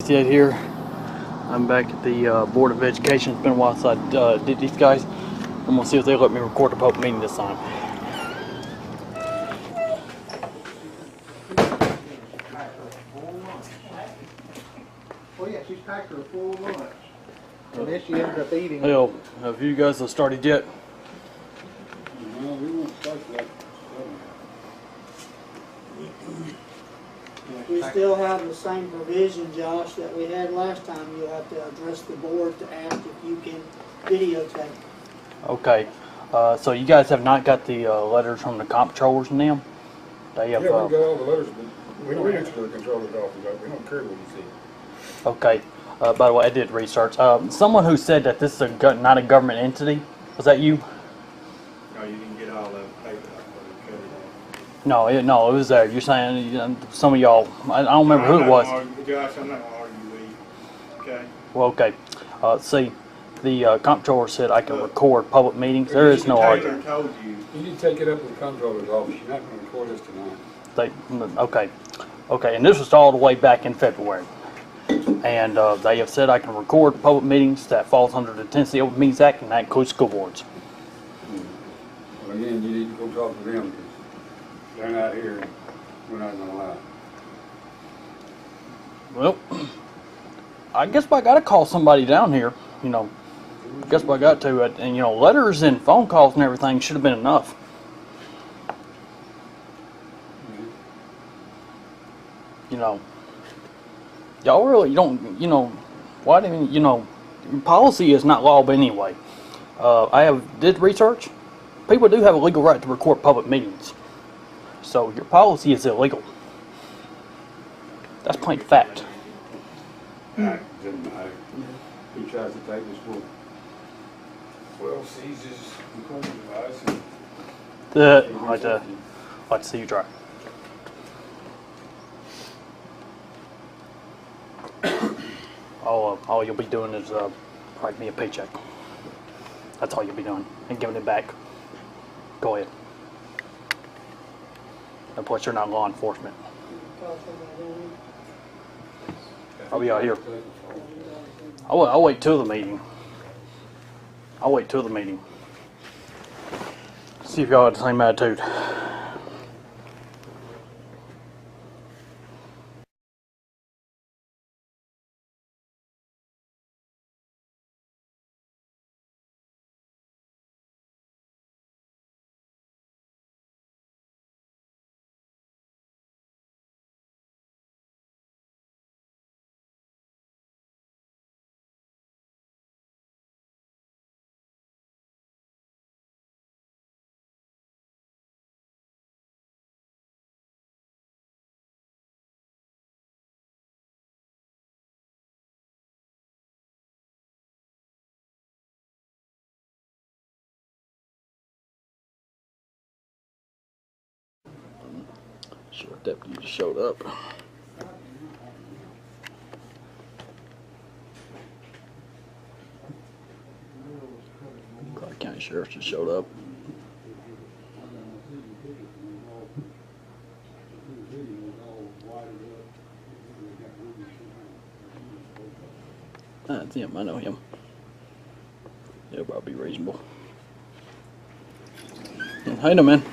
TRESPASSED here. I'm back at the Board of Education. It's been a while since I did these guys. I'm gonna see if they let me record the public meeting this time. Oh yeah, she's packed her a full lunch. And then she ended up eating. Hell, have you guys started yet? No, we won't start that. We still have the same provision, Josh, that we had last time. You'll have to address the board to ask if you can videotape. Okay. So you guys have not got the letters from the comptrollers and them? They have. Yeah, we got all the letters, but we don't answer to the controller's office. We don't care what you see. Okay. By the way, I did research. Someone who said that this is not a government entity. Was that you? No, you didn't get all that paper out there. No, it was there. You're saying some of y'all. I don't remember who it was. Josh, I'm not going to argue with you. Okay? Well, okay. See, the comptroller said I can record public meetings. There is no argument. Told you. You need to take it up with the controller's office. You're not going to record this tonight. Okay, and this was all the way back in February. And they have said I can record public meetings that falls under the Tennessee Open Meetings Act, and that includes school boards. Well, again, you need to go talk to them because they're not here and we're not going to allow it. Well, I guess I got to call somebody down here. You know, I guess I got to. And you know, letters and phone calls and everything should have been enough. You know. Y'all really don't, why didn't, policy is not law anyway. I did research. People do have a legal right to record public meetings. So your policy is illegal. That's plain fact. Doesn't matter. He tries to take this for 12 seizes recording device. I'd like to see you try. All you'll be doing is writing me a paycheck. That's all you'll be doing, and giving it back. Go ahead. And plus, you're not law enforcement. I'll be out here. I'll wait till the meeting. See if y'all have the same attitude. Sheriff deputy just showed up. Crockett County Sheriff just showed up. That's him. I know him. He'll probably be reasonable. How you doing, man?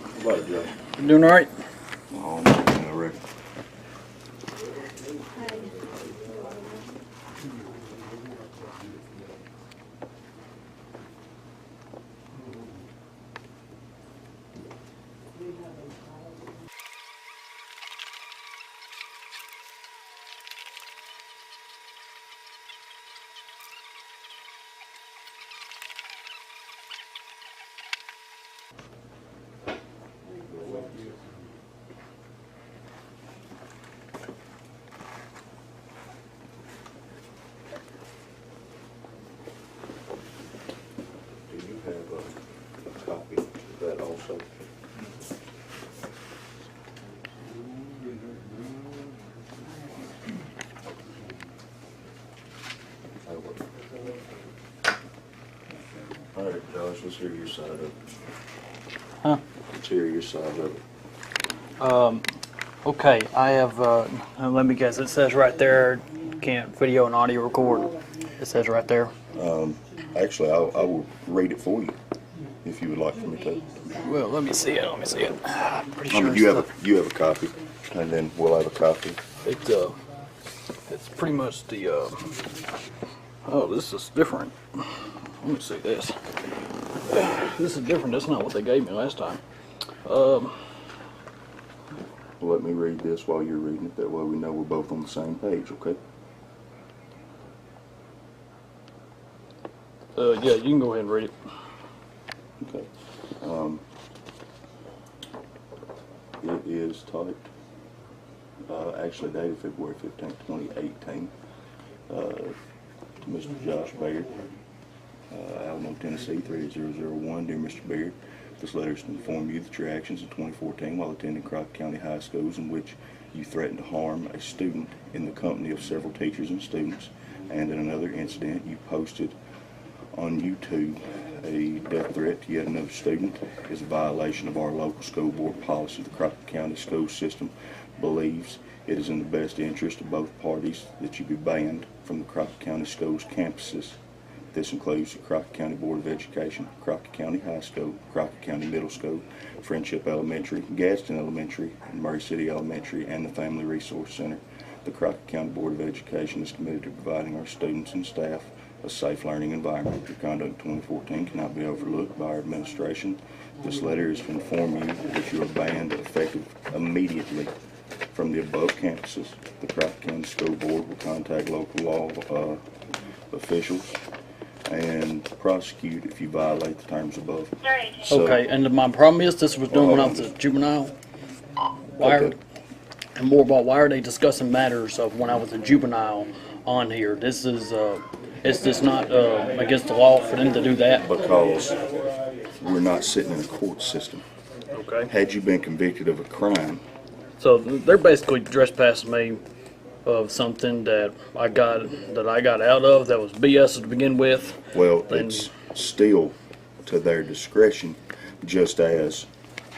How about it, Joe? You doing all right? Oh, I reckon. Do you have a copy of that also? All right, Josh, let's hear your side of it. Huh? Let's hear your side of it. Okay, I have, let me guess, it says right there, can't video and audio record. It says right there. Actually, I will read it for you if you would like for me to. Well, let me see it. Let me see it. I'm pretty I sure mean, you have a copy, and then we'll have a copy. It's pretty much the. Oh, this is different. Let me see this. This is different. That's not what they gave me last time. Let me read this while you're reading it. That way we know we're both on the same page, okay? Yeah, you can go ahead and read it. Okay. It is typed, actually dated February 15th, 2018, to Mr. Josh Baird, Alamo, Tennessee, 38001. Dear Mr. Baird, this letter is to inform you that your actions in 2014 while attending Crockett County High Schools, in which you threatened to harm a student in the company of several teachers and students, and in another incident you posted on YouTube a death threat to yet another student, is a violation of our local school board policy. The Crockett County school system believes it is in the best interest of both parties that you be banned from the Crockett County schools campuses. This includes the Crockett County Board of Education, Crockett County High School, Crockett County Middle School, Friendship Elementary, Gadsden Elementary, and Murray City Elementary, and the Family Resource Center. The Crockett County Board of Education is committed to providing our students and staff a safe learning environment. Your conduct in 2014 cannot be overlooked by our administration. This letter is to inform you that you are banned effective immediately from the above campuses. The Crockett County School Board will contact local law officials and prosecute if you violate the terms above. So, Okay, and my problem is this was done when I was a juvenile. Why are, Okay. and more about why are they discussing matters of when I was a juvenile on here? This is this not against the law for them to do that? because we're not sitting in a court system. Okay. Had you been convicted of a crime, So they're basically trespassing me of something that I got out of that was BS to begin with. well, Then- it's still to their discretion, just as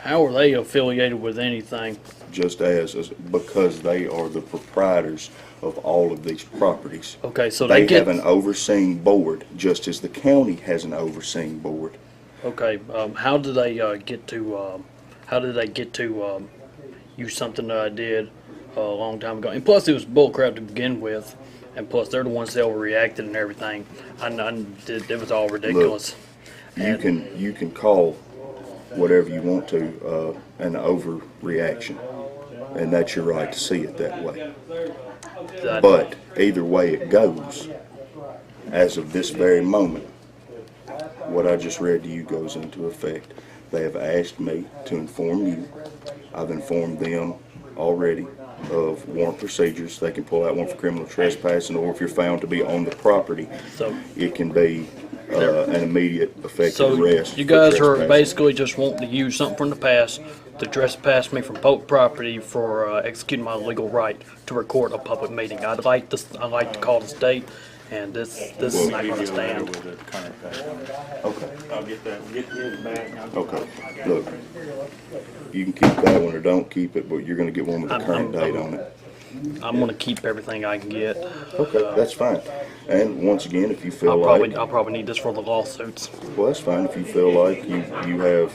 How are they affiliated with anything? because they are the proprietors of all of these properties. Okay, so They they get have an overseeing board, just as the county has an overseeing board. okay. How did they get to? How did they get to use something that I did a long time ago? And plus, it was bullcrap to begin with. And plus, they're the ones that overreacted and everything. It was all ridiculous. You can call whatever you want to an overreaction, and that's your right to see it that way. But either way it goes, as of this very moment, what I just read to you goes into effect. They have asked me to inform you. I've informed them already of warrant procedures. They can pull out one for criminal trespassing, or if you're found to be on the property, So, it can be an immediate effective so arrest. you for guys are trespassing. basically just wanting to use something from the past to trespass me from public property for executing my legal right to record a public meeting. I'd like to call the state, and this is not going to stand. With the current date. Okay. I'll get that, get his back. and I'll get Okay, mine. look, you can keep that one or don't keep it, but you're gonna get one with a current date on it. I'm going to keep everything I can get. Okay, that's fine. And once again, if you feel I'll probably need this for the lawsuits. well, that's fine. If you feel like you have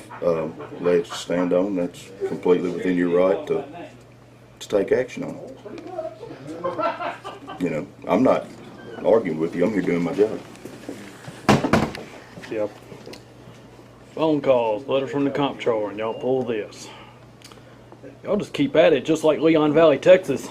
legs to stand on, that's completely within your right to take action on it. You know, I'm not arguing with you. I'm here doing my job. Yep. Phone calls, letters from the comptroller, and y'all pull this. Y'all just keep at it, just like Leon Valley, Texas.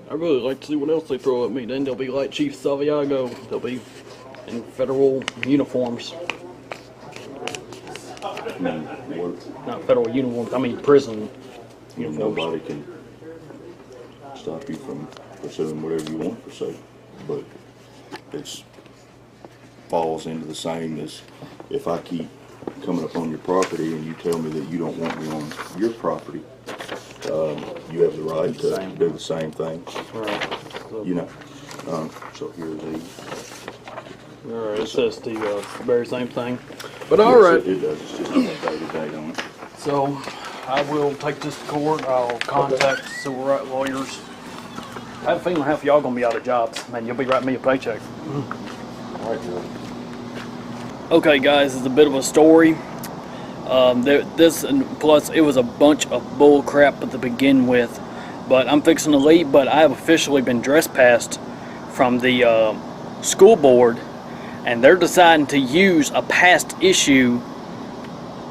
I really like to see what else they throw at me. Then they'll be like Chief Saviago. They'll be in federal uniforms. Not federal uniforms, I mean prison uniforms. Nobody can stop you from pursuing whatever you want to pursue, but it falls into the same as if I keep coming up on your property and you tell me that you don't want me on your property, you have the right to do the same thing, Right. So, you know. So here's the. all right, it says the very same thing. But all right. It does. It's just an updated date on it. So I will take this to court. I'll contact civil rights lawyers. I have a feeling half of y'all gonna be out of jobs. Man, you'll be writing me a paycheck. All right, Joe. Okay, guys, it's a bit of a story. This and plus it was a bunch of bull crap to begin with. But I'm fixing to leave. But I have officially been trespassed from the school board, and they're deciding to use a past issue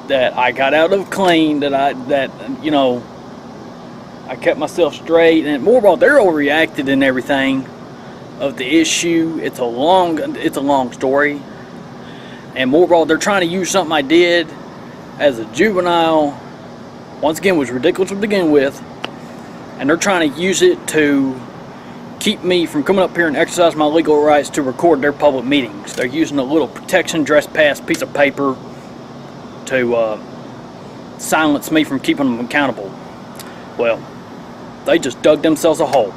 that I got out of clean, that you know, I kept myself straight, and more about they're overreacted and everything of the issue. It's a long story, and more about they're trying to use something I did as a juvenile. Once again, was ridiculous to begin with, and they're trying to use it to keep me from coming up here and exercise my legal rights to record their public meetings. They're using a little protection trespass piece of paper to silence me from keeping them accountable. Well, they just dug themselves a hole.